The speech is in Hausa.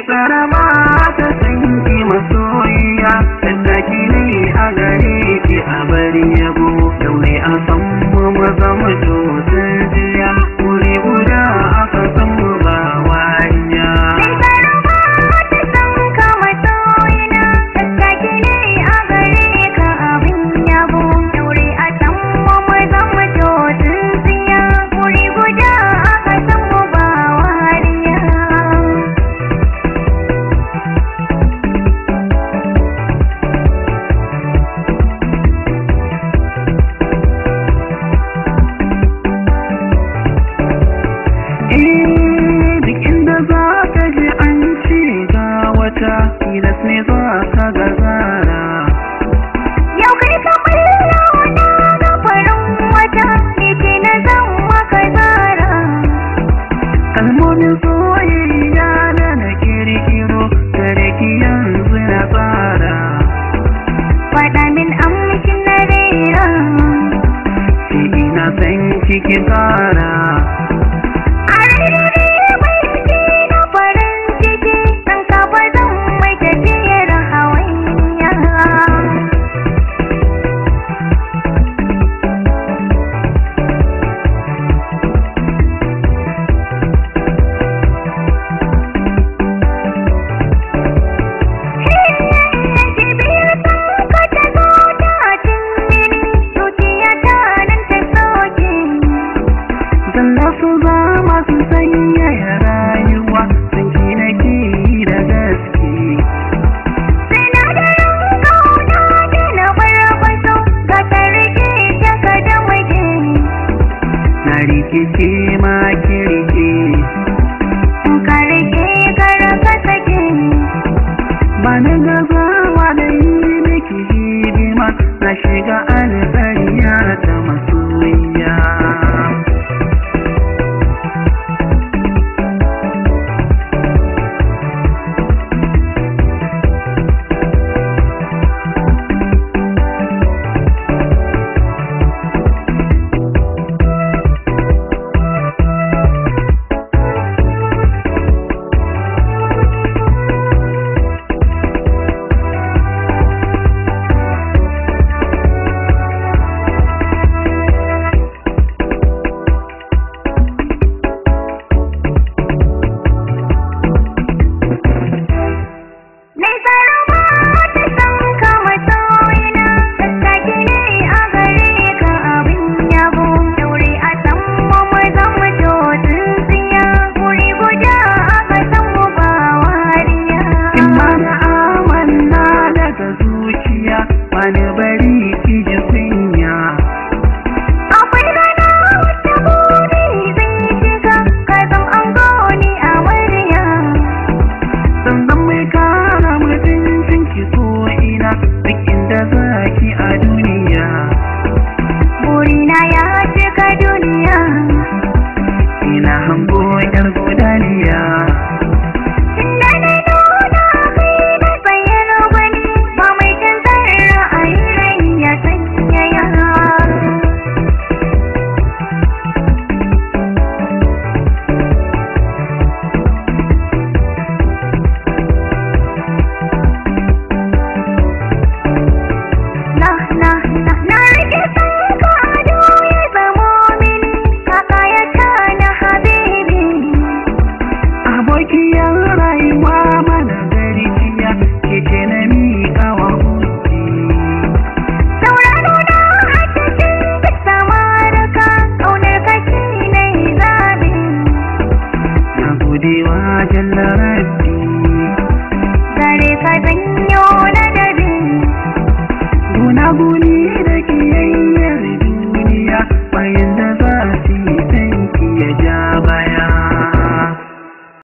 karama ta sanki masoyiya, tattaki ne a gare ki a bari yabo. Daure a san mu maza mutu sun jiya, wuri guda aka san mu ba wariya. Tilas ne za ka gazara. Yau kai ka ɓullo na ga farin wata, ni ce na zan maka zara. Kalmomin soyayya da na kirkiro, gare ki yanzu na tsara. Faɗa min amshin na rera, ki ina san kiki kara. Masu sanyaya rayuwa sun ki nake da gaske. Sinadarin kauna da na barbaso ga ta rike ta ka da waje. Na rikice ma ki rike, ka rike kar ka sake. ba na gazawa da yi miki hidima, na shiga alƙariya ta masoyiya. Wani bari ki ji kunya, akwai rana wata buri zai shiga, ka zan an goni a murya. sannan mai kara mutuncin ki ko ina, duk inda za ki a duniya. Burina ya cika duniya, ina hango yar gudaniya. Abokiya